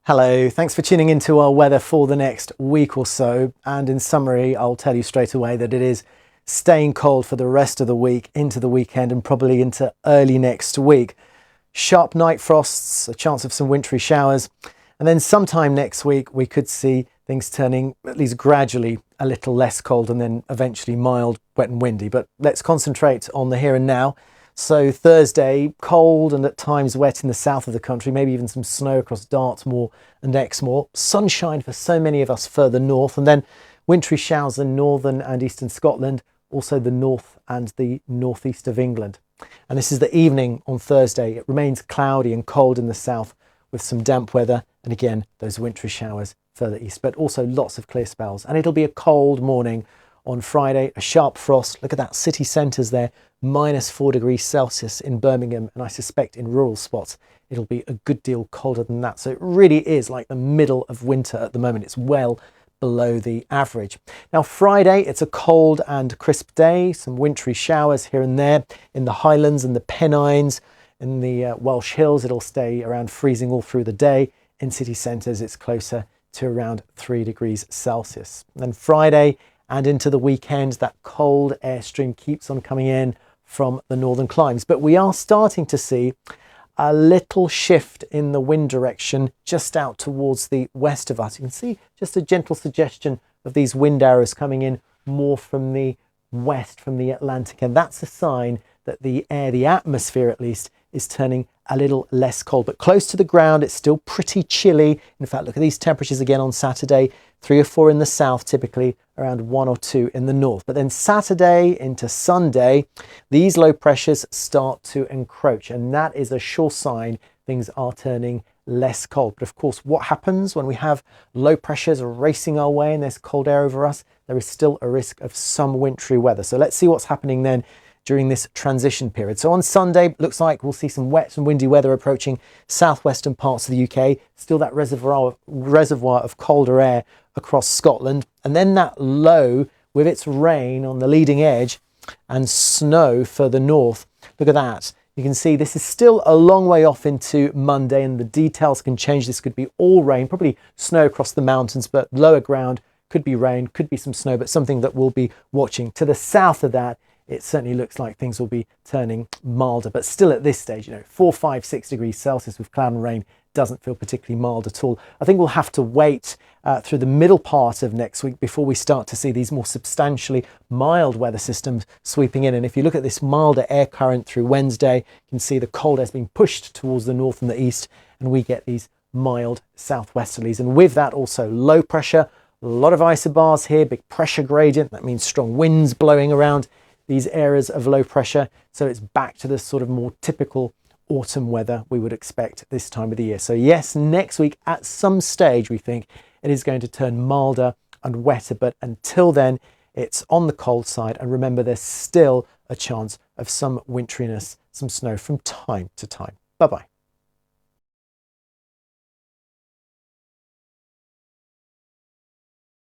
Hello, thanks for tuning into our weather for the next week or so. And in summary, I'll tell you straight away that it is staying cold for the rest of the week, into the weekend and probably into early next week. Sharp night frosts, a chance of some wintry showers. And then sometime next week, we could see things turning at least gradually a little less cold and then eventually mild, wet and windy. But let's concentrate on the here and now. So Thursday, cold and at times wet in the south of the country, maybe even some snow across Dartmoor and Exmoor. Sunshine for so many of us further north, and then wintry showers in northern and eastern Scotland, also the north and the northeast of England. And this is the evening on Thursday. It remains cloudy and cold in the south with some damp weather, and again those wintry showers further east, but also lots of clear spells. And it'll be a cold morning on Friday, a sharp frost. Look at that, city centres there, -4 degrees Celsius in Birmingham, and I suspect in rural spots it'll be a good deal colder than that. So it really is like the middle of winter at the moment. It's well below the average. Now Friday, it's a cold and crisp day, some wintry showers here and there in the Highlands and the Pennines. In the Welsh Hills, it'll stay around freezing all through the day. In city centres, it's closer to around 3 degrees Celsius. And then Friday and into the weekend, that cold airstream keeps on coming in from the northern climes. But we are starting to see a little shift in the wind direction just out towards the west of us. You can see just a gentle suggestion of these wind arrows coming in more from the west, from the Atlantic. And that's a sign that the air, the atmosphere at least, is turning a little less cold. But close to the ground, it's still pretty chilly. In fact, look at these temperatures again on Saturday. 3 or 4 in the south, typically around 1 or 2 in the north. But then Saturday into Sunday, these low pressures start to encroach, and that is a sure sign things are turning less cold. But of course, what happens when we have low pressures racing our way and there's cold air over us? There is still a risk of some wintry weather. So let's see what's happening then during this transition period. So on Sunday, looks like we'll see some wet and windy weather approaching southwestern parts of the UK. Still that reservoir of colder air across Scotland. And then that low with its rain on the leading edge and snow further north. Look at that. You can see this is still a long way off into Monday, and the details can change. This could be all rain, probably snow across the mountains, but lower ground could be rain, could be some snow, but something that we'll be watching. To the south of that, it certainly looks like things will be turning milder, but still at this stage, 4, 5, 6 degrees Celsius with cloud and rain doesn't feel particularly mild at all. I think we'll have to wait through the middle part of next week before we start to see these more substantially mild weather systems sweeping in. And if you look at this milder air current through Wednesday, you can see the cold air's being pushed towards the north and the east, and we get these mild southwesterlies. And with that also low pressure, a lot of isobars here, big pressure gradient. That means strong winds blowing around these areas of low pressure. So it's back to the sort of more typical autumn weather we would expect this time of the year. So yes, next week at some stage we think it is going to turn milder and wetter, but until then it's on the cold side. And remember, there's still a chance of some wintriness, some snow from time to time. Bye-bye.